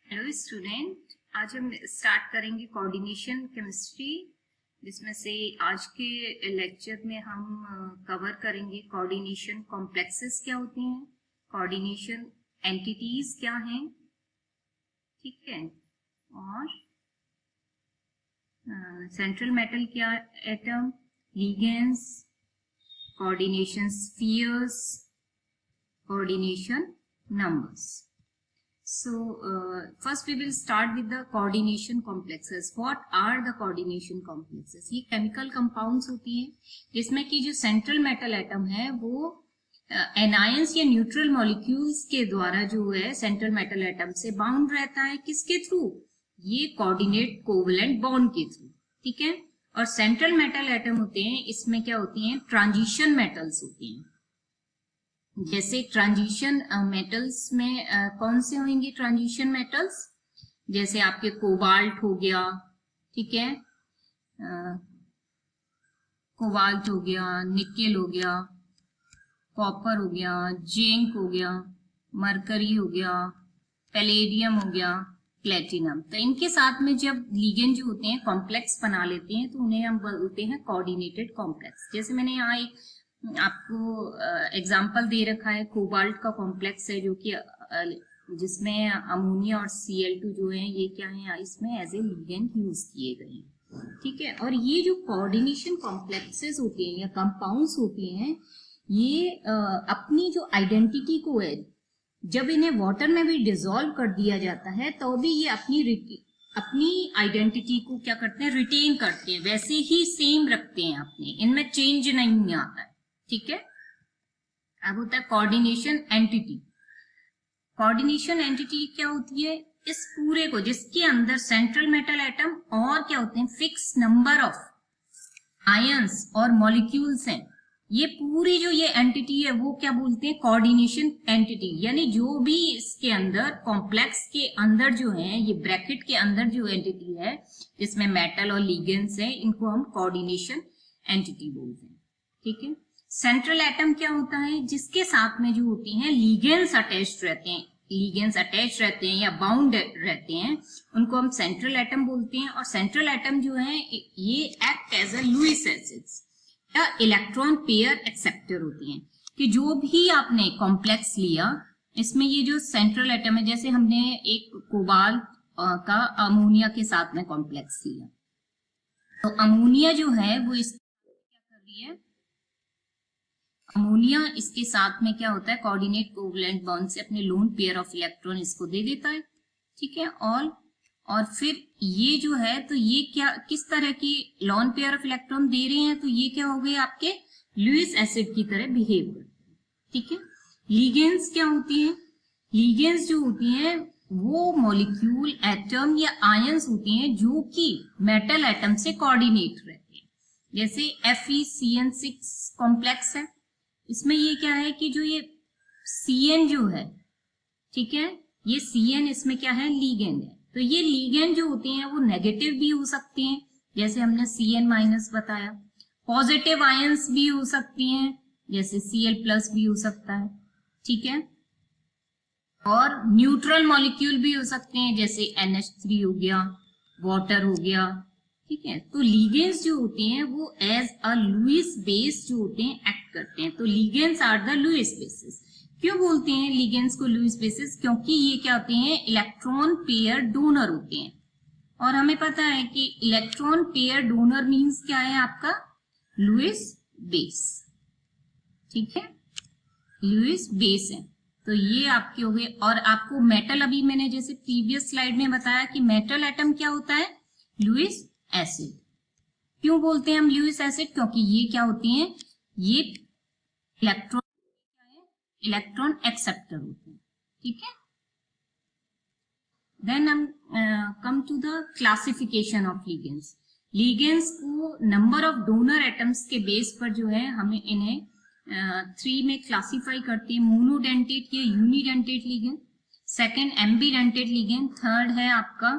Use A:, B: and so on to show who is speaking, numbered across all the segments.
A: Hello student, आज हम start करेंगे कोऑर्डिनेशन केमिस्ट्री, जिसमें से आज के लेक्चर में हम कवर करेंगे कोऑर्डिनेशन कॉम्प्लेक्सेस क्या होती हैं, कोऑर्डिनेशन एंटिटीज क्या हैं, ठीक है, और सेंट्रल मेटल क्या atom, ligands, coordination spheres, coordination numbers. So first we will start with the coordination complexes. What are the coordination complexes? ये chemical compounds होती हैं जिसमें कि जो central metal atom है वो anions या neutral molecules के द्वारा जो है central metal atom से bound रहता है. किसके थ्रू? ये coordinate covalent bond के थ्रू, ठीक है. और central metal atom होते हैं, इसमें क्या होती हैं? transition metals होती हैं. जैसे ट्रांजिशन मेटल्स में कौन से होंगे ट्रांजिशन मेटल्स? जैसे आपके कोबाल्ट हो गया, ठीक है, कोबाल्ट हो गया, निकेल हो गया, कॉपर हो गया, जिंक हो गया, मरकरी हो गया, पैलेडियम हो गया, प्लेटिनम. तो इनके साथ में जब लिगेंड जो होते हैं कॉम्प्लेक्स बना लेते हैं तो उन्हें हम बोलते हैं कोऑर्डिनेटेड कॉम्प्लेक्स. जैसे मैंने यहाँ एक आपको एग्जाम्पल दे रखा है, कोबाल्ट का कॉम्प्लेक्स है जो कि जिसमें अमोनिया और Cl2 जो है ये क्या है, इसमें एज ए लिगेंड यूज किए गए हैं, ठीक है. और ये जो कोऑर्डिनेशन कॉम्प्लेक्सेस होते हैं या कंपाउंड्स होते हैं, ये अपनी जो आइडेंटिटी को है, जब इन्हें वाटर में भी डिसॉल्व कर दिया जाता है तो भी ये अपनी आइडेंटिटी को क्या करते हैं, रिटेन करते हैं, वैसे ही सेम रखते हैं अपने, इनमें चेंज नहीं आता है, ठीक है. अब होता है कोऑर्डिनेशन एंटिटी. कोऑर्डिनेशन एंटिटी क्या होती है? इस पूरे को जिसके अंदर सेंट्रल मेटल एटम और क्या होते हैं, फिक्स नंबर ऑफ आयंस और मॉलिक्यूल्स हैं, ये पूरी जो ये एंटिटी है वो क्या बोलते हैं, कोऑर्डिनेशन एंटिटी. यानी जो भी इसके अंदर कॉम्प्लेक्स के अंदर जो है, ये ब्रैकेट के अंदर जो एंटिटी है जिसमें मेटल और लिगेंड्स है, इनको हम कोऑर्डिनेशन एंटिटी बोलते हैं, ठीक है. सेंट्रल एटम क्या होता है? जिसके साथ में जो होती हैं लिगेंड्स अटैच्ड रहते हैं, लिगेंड्स अटैच रहते हैं या बाउंड रहते हैं, उनको हम सेंट्रल एटम बोलते हैं. और सेंट्रल एटम जो है ये act as a Lewis acids या इलेक्ट्रॉन पेयर एक्सेप्टर होती हैं, कि जो भी आपने कॉम्प्लेक्स लिया इसमें ये जो सेंट्रल एटम है, जैसे हमने एक कोबाल्ट का अमोनिया के साथ में कॉम्प्लेक्स लिया, तो अमोनिया जो है वो इस क्या कर रही है, अमोनिया इसके साथ में क्या होता है, कोऑर्डिनेट कोवलेंट बॉन्ड से अपने लोन पेयर ऑफ इलेक्ट्रॉन इसको दे देता है, ठीक है. और फिर ये जो है, तो ये क्या किस तरह की लोन पेयर ऑफ इलेक्ट्रॉन दे रहे हैं, तो ये क्या हो गए आपके लुईस एसिड की तरह बिहेव करते हैं, ठीक है. लिगेंड्स क्या होती हैं? लिगेंड्स जो होती हैं वो मॉलिक्यूल, एटम या आयंस होती हैं जो कि मेटल एटम से कोऑर्डिनेट रहते हैं. जैसे FeCN6 कॉम्प्लेक्स है, इसमें ये क्या है कि जो ये Cn जो है, ठीक है, ये Cn इसमें क्या है, लीगेंड है. तो ये लीगेंड जो होते हैं वो नेगेटिव भी हो सकते हैं, जैसे हमने Cn- बताया. पॉजिटिव आयंस भी हो सकती हैं, जैसे Cl+ भी हो सकता है, ठीक है. और न्यूट्रल मॉलिक्यूल भी हो सकते हैं, जैसे NH3 हो गया, वाटर हो गया, ठीक है. तो लिगेंड्स जो होते हैं वो एज अ लुईस बेस जो होते हैं एक्ट करते हैं. तो ligands are the Lewis bases. क्यों बोलते हैं लिगेंड्स को लुईस बेसिस? क्योंकि ये क्या होते हैं, इलेक्ट्रॉन पेयर डोनर होते हैं. और हमें पता है कि इलेक्ट्रॉन पेयर डोनर मींस क्या है आपका, लुईस बेस, ठीक है, लुईस बेस है. तो ये आपके हो गए. और आपको मेटल, अभी मैंने जैसे प्रीवियस स्लाइड में बताया कि मेटल एटम क्या होता है, लुईस एसिड. क्यों बोलते हैं हम लुईस एसिड? क्योंकि ये क्या होती हैं, ये इलेक्ट्रॉन इलेक्ट्रॉन एक्सेप्टर होते हैं, ठीक है. देन हम come to the classification of ligands. Ligands को नंबर ऑफ डोनर एटम्स के बेस पर जो है हमें इन्हें 3 में क्लासिफाई करते हैं. मोनोडेंटेट या unidentate ligand, second ambidentate ligand, third है आपका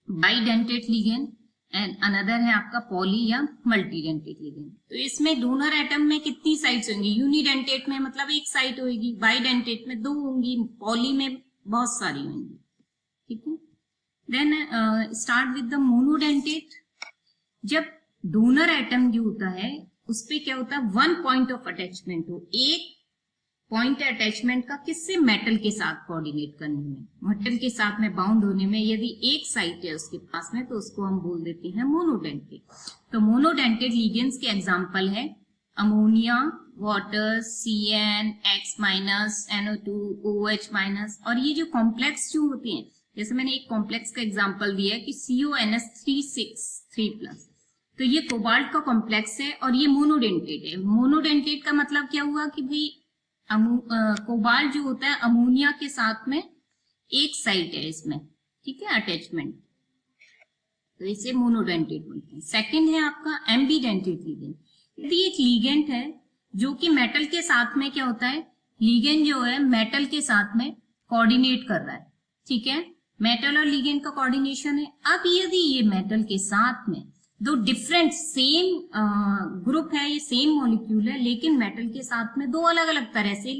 A: बाइडेंटेट लिगेंड, एंड अनदर है आपका पॉली या मल्टीडेंटेट लिगेंड. तो इसमें डोनर एटम में कितनी साइट्स होंगी? यूनिडेंटेट में मतलब एक साइट होगी, बाइडेंटेट में 2 होंगी, पॉली में बहुत सारी होंगी, ठीक है। Then start with the monodentate. जब डोनर एटम जो होता है उस पे क्या होता है, वन पॉइंट ऑफ अटैचमेंट हो, एक पॉइंट अटैचमेंट का किससे, मेटल के साथ कोऑर्डिनेट करने में, मेटल के साथ में बाउंड होने में यदि एक साइट है उसके पास में तो उसको हम बोल देते हैं मोनोडेंटेट। तो मोनोडेंटेट लिगेंड्स के एग्जांपल है ammonia, water, CN, X-, NO2, OH-, और ये जो कॉम्प्लेक्स जो होते हैं, जैसे मैंने एक कॉम्प्लेक्स का एग्जांपल दिया है कि CONS3 तो ये कोबाल्ट का कॉम्प्लेक्स है और ये मोनोडेंटेट है। मोनोडेंटेट का मतलब क्या हुआ कि भाई कोबाल्ट जो होता है अमोनिया के साथ में एक साइट है इसमें, ठीक है, अटैचमेंट, तो इसे मोनोडेंटेट बोलते हैं। सेकंड है आपका एम्बीडेंटेट लिगेंड। यदि एक लिगेंड है जो कि मेटल के साथ में क्या होता है, लिगेंड जो है मेटल के साथ में कोऑर्डिनेट कर रहा है, ठीक है, मेटल और लिगेंड का कोऑर्डिनेशन है। अब यदि ये मेटल के साथ में दो डिफरेंट सेम ग्रुप है, ये सेम मॉलिक्यूल है, लेकिन मेटल के साथ में दो अलग अलग तरह से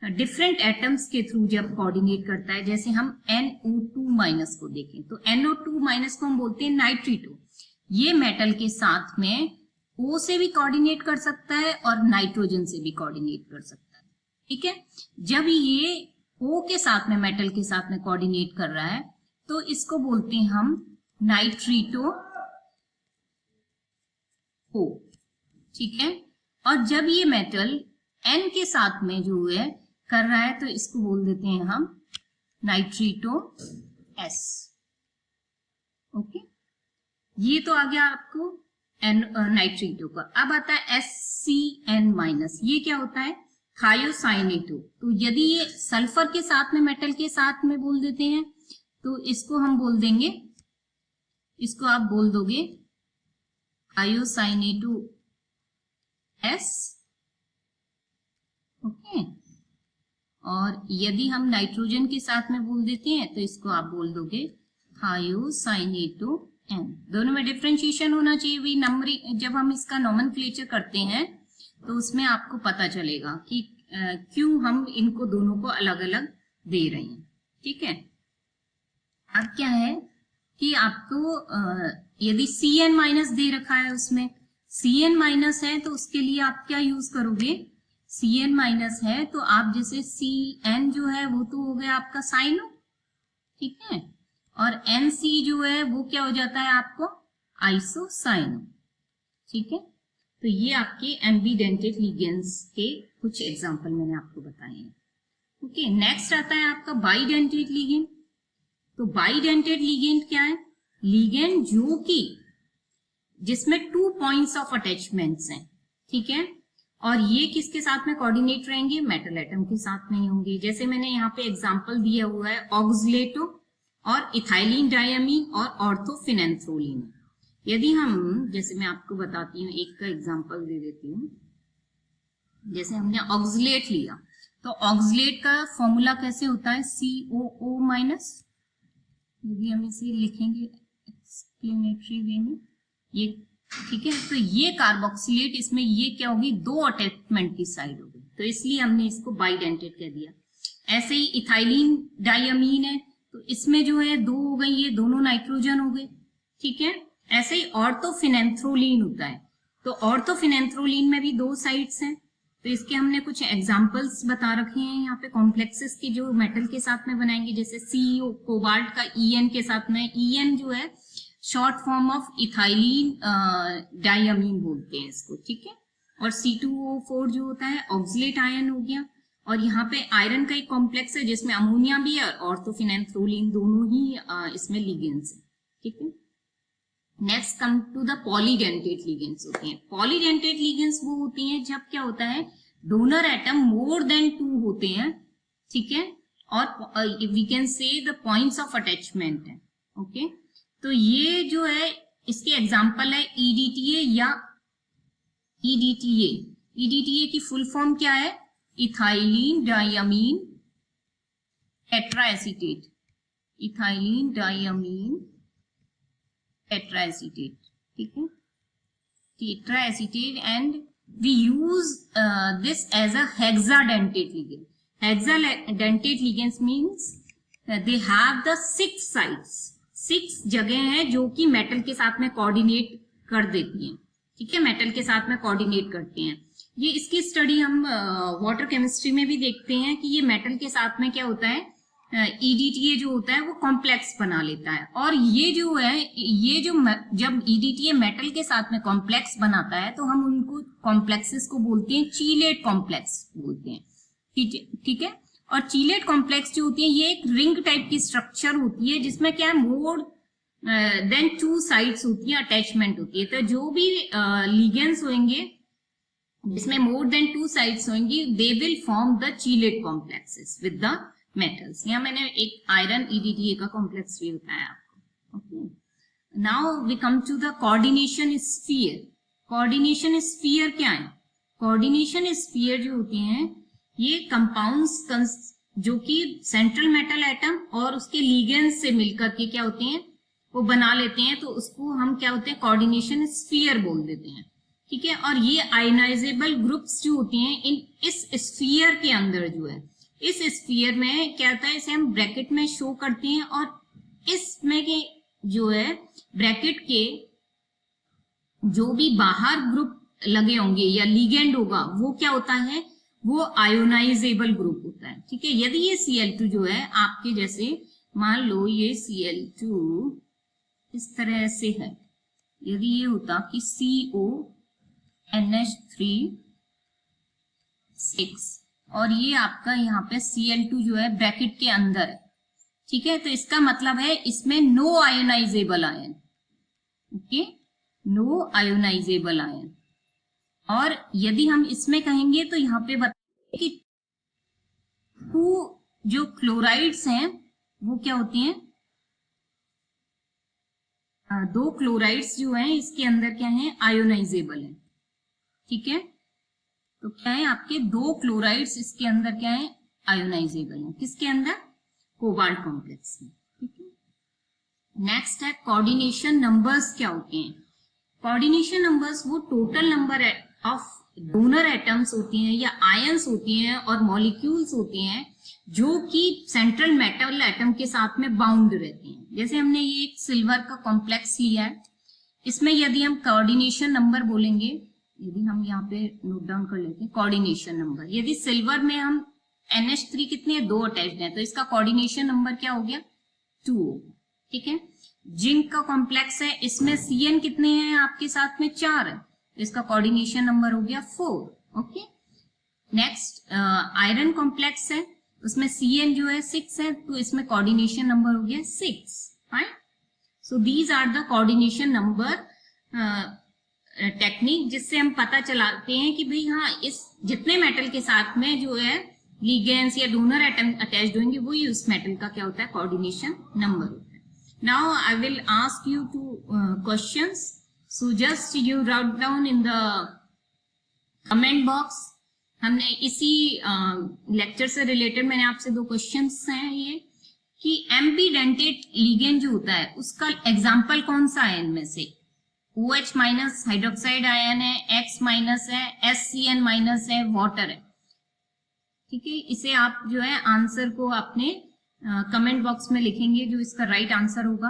A: डिफरेंट एटम्स के थ्रू जब कोऑर्डिनेट करता है, जैसे हम NO2- को देखें तो NO2- को हम बोलते हैं नाइट्रिटो। ये मेटल के साथ में O से भी कोऑर्डिनेट कर सकता है और नाइट्रोजन से भी कोऑर्डिनेट कर सकता है, ठीक है। जब ये O के साथ में मेटल के साथ में कोऑर्डिनेट कर रहा है तो इसको बोलते हैं हम नाइट्रिटो O, ठीक है। और जब ये मेटल N के साथ में जो है कर रहा है तो इसको बोल देते हैं हम नाइट्रिटो S, ओके। ये तो आ गया आपको नाइट्रिटो का। अब आता है SCN-, ये क्या होता है, थायोसाइनेटो। तो यदि ये सल्फर के साथ में मेटल के साथ में बोल देते हैं तो इसको हम बोल देंगे, इसको आप बोल दोगे थायोसाइनेटो S, ओके। और यदि हम नाइट्रोजन के साथ में बोल देते हैं तो इसको आप बोल दोगे थायोसाइनेटो N। दोनों में डिफरेंशिएशन होना चाहिए भी, नंबरिंग जब हम इसका नोमेनक्लेचर करते हैं तो उसमें आपको पता चलेगा कि क्यों हम इनको दोनों को अलग अलग दे रहे हैं, ठीक है। अब क्या है कि आपको यदि CN- दे रखा है, उसमें CN- है तो उसके लिए आप क्या यूज करोगे, CN- है तो आप जैसे CN जो है वो तो हो गया आपका साइनो, ठीक है, और NC जो है वो क्या हो जाता है आपको आइसोसाइनो, ठीक है। तो ये आपके एम्बीडेंटेट लिगेंड्स के कुछ एग्जांपल मैंने आपको बताए हैं, ओके। नेक्स्ट आता है आपका बाइडेंटेट लिगेंड। तो बाइडेंटेट लिगेंड क्या है, लिगेंड जो कि जिसमें 2 पॉइंट्स ऑफ अटैचमेंट्स हैं, ठीक है, और ये किसके साथ में कोऑर्डिनेट रहेंगे, मेटल एटम के साथ में होंगे। जैसे मैंने यहाँ पे एग्जांपल दिया हुआ है ऑक्सलेटो और इथाइलिन डायमीन और ऑर्थोफिनेंथ्रोलिन। यदि हम, जैसे मैं आपको बताती हूँ, एक का एग्जांपल दे देती हूँ, जैसे हमने ऑक्सलेट लिया तो ऑक्सलेट का फॉर्मूला कैसे होता है, COO-। यदि हम इसे लिखेंगे एक्सप्लेनेटरी वे में, ये ठीक है, तो ये कार्बोक्सिलेट, इसमें ये क्या होगी, 2 अटैचमेंट की साइड होगी, तो इसलिए हमने इसको बाइडेंटेट कह दिया। ऐसे ही इथाइलिन डायमीन है तो इसमें जो है 2 हो गई, ये दोनों नाइट्रोजन हो गए, ठीक है। ऐसे ही ऑर्थोफिनेंथ्रोलिन होता है तो ऑर्थोफिनेंथ्रोलिन में भी 2 साइड्स हैं, तो इसके हमने कुछ एग्जांपल्स बता रखे हैं यहाँ पे कॉम्प्लेक्सेस के जो मेटल के साथ में बनाएंगे। जैसे CO कोबाल्ट का EN के साथ में, EN जो है short form of ethylene diamine बोलते हैं इसको, ठीक है। और C2O4 जो होता है ऑक्सलेट आयन हो गया। और यहाँ पे आयरन का एक कॉम्प्लेक्स है जिसमें अमोनिया भी है और ऑर्थोफिनेंथ्रोलिन, दोनों ही इसमें लिगेंड्स है, ठीक है। Next come to the polydentate ligands होते हैं। पॉलीडेंटेट लिगेंड्स वो होती हैं जब क्या होता है, डोनर एटम मोर देन 2 होते हैं, ठीक है, और we can say the points of attachment है, ओके। तो ये जो है इसके एग्जांपल है EDTA या EDTA। EDTA की फुल फॉर्म क्या है, ethylene diamine tetraacetate, ethylene diamine tetraacetate, ठीक है, tetraacetate. And we use this as a hexadentate ligand. Hexadentate ligands means they have the 6 sides, 6 जगह हैं जो कि मेटल के साथ में कोऑर्डिनेट कर देती हैं, ठीक है, मेटल के साथ में कोऑर्डिनेट करती हैं। ये इसकी स्टडी हम वाटर केमिस्ट्री में भी देखते हैं कि ये मेटल के साथ में क्या होता है, EDTA जो होता है वो कॉम्प्लेक्स बना लेता है, और ये जो है, ये जो जब EDTA मेटल के साथ में कॉम्प्लेक्स बनाता है तो हम उनको कॉम्प्लेक्सेस को बोलते हैं चीलेट कॉम्प्लेक्स बोलते हैं, ठीक है। और चीलेट कॉम्प्लेक्स जो होती है ये एक रिंग टाइप की स्ट्रक्चर होती है जिसमें क्या है, मोर देन 2 साइड्स होती है, अटैचमेंट होती है। तो जो भी लिगेंड्स होंगे जिसमें मोर देन 2 साइड्स होंगी, they will form the चीलेट complexes with the metals. यहाँ मैंने एक आयरन EDTA का कॉम्प्लेक्स भी बताया आपको। Okay, now we come to the coordination sphere. Coordination sphere क्या है? कोऑर्डिनेशन स्फीयर जो होती हैं ये कंपाउंड्स जो कि सेंट्रल मेटल एटम और उसके लिगेंड्स से मिलकर के क्या होते हैं, वो बना लेते हैं, तो उसको हम क्या होते हैं, कोऑर्डिनेशन स्फीयर बोल देते हैं, ठीक है। और ये आयनाइजेबल ग्रुप्स जो होती हैं इस स्फीयर के अंदर जो है, इस स्फीयर में क्या होता है, इसे हम ब्रैकेट में शो करते हैं, और इसमें के जो है ब्रैकेट के जो भी बाहर ग्रुप लगे होंगे या लिगेंड होगा वो क्या होता है, वो आयोनाइजेबल ग्रुप होता है, ठीक है। यदि ये Cl2 जो है आपके जैसे मान लो ये Cl2 इस तरह से है, यदि ये होता कि CONH3 और ये आपका यहाँ पे Cl2 जो है ब्रैकेट के अंदर है, ठीक है, तो इसका मतलब है इसमें no ionisable ion, okay, no ionisable ion. और यदि हम इसमें कहेंगे तो यहाँ पे बताइए कि 2 जो क्लोराइड्स हैं वो क्या होती हैं, 2 क्लोराइड्स जो हैं इसके अंदर क्या है, आयोनाइजेबल है, ठीक है। तो क्या है, आपके 2 क्लोराइड्स इसके अंदर क्या है, आयोनाइजेबल है, किसके अंदर, कोबाल्ट कॉम्प्लेक्स में, ठीक है। नेक्स्ट है कोऑर्डिनेशन नंबर्स क्या होते हैं। कोऑर्डिनेशन नंबर्स वो total number of donor atoms होती हैं या आयंस होती हैं और मॉलिक्यूल्स होती हैं जो कि सेंट्रल मेटल एटम के साथ में बाउंड रहती हैं। जैसे हमने ये एक सिल्वर का कॉम्प्लेक्स लिया है, इसमें यदि हम कोऑर्डिनेशन नंबर बोलेंगे, यदि हम यहाँ पे नोट डाउन कर लेते हैं कोऑर्डिनेशन नंबर, यदि सिल्वर में हम NH3 कितने 2 अटैच्ड हैं, तो इसका कोऑर्डिनेशन नंबर क्या हो गया, 2, ठीक है। जिंक का कॉम्प्लेक्स है, इसमें Cn कितने हैं आपके साथ में 4 है, तो इसका कोऑर्डिनेशन नंबर हो गया 4, ओके। नेक्स्ट आयरन कॉम्प्लेक्स है, उसमें Cn जो है 6 है, तो इसमें कोऑर्डिनेशन नंबर हो गया 6, fine. So these are the coordination number technique, जिससे हम पता चलाते हैं कि भाई हाँ, इस जितने मेटल के साथ में जो है लिगेंड्स या डोनर एटम अटैच्ड होंगे वही उस मेटल का क्या होता है, कोऑर्डिनेशन नंबर होता है। Now I will ask you 2 questions. So just you write down in the comment box. हमने इसी लेक्चर से रिलेटेड मैंने आपसे 2 क्वेश्चंस हैं ये, कि एम्बीडेंटेड लिगेंड जो होता है उसका एग्जाम्पल कौन सा है इनमें से, OH माइनस हाइड्रोक्साइड आयन है, X माइनस है, SCN माइनस है, वाटर है, ठीक है। इसे आप जो है आंसर को अपने कमेंट बॉक्स में लिखेंगे जो इसका राइट आंसर होगा।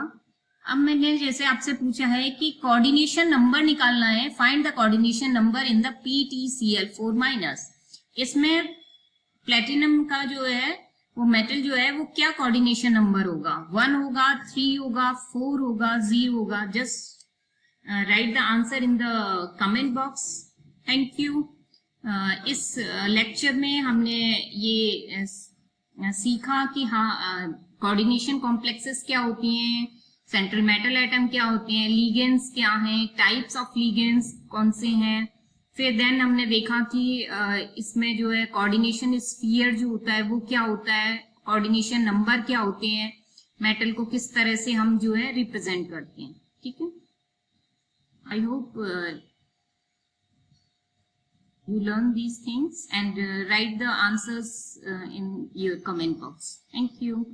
A: अब मैंने जैसे आपसे पूछा है कि कोऑर्डिनेशन नंबर निकालना है, find the coordination number in the PtCl4 minus. इसमें प्लेटिनम का जो है वो मेटल जो है वो क्या कोऑर्डिनेशन नंबर होगा, 1 होगा, 3 होगा, 4 होगा, 0 होगा। Just right the answer in the comment box. Thank you. इस लेक्चर में हमने ये सीखा कि हाँ, कोऑर्डिनेशन कॉम्प्लेक्सेस क्या होती हैं, सेंट्रल मेटल एटम क्या होते हैं, लिगेंड्स क्या हैं, टाइप्स ऑफ लिगेंड्स कौन से हैं। फिर देन हमने देखा कि इसमें जो है कोऑर्डिनेशन स्फीयर जो होता है वो क्या होता है, कोऑर्डिनेशन नंबर क्या होते हैं, मेटल को किस तरह से हम जो है रिप्रेजेंट करते हैं, ठीक है। I hope you learn these things and write the answers in your comment box. Thank you.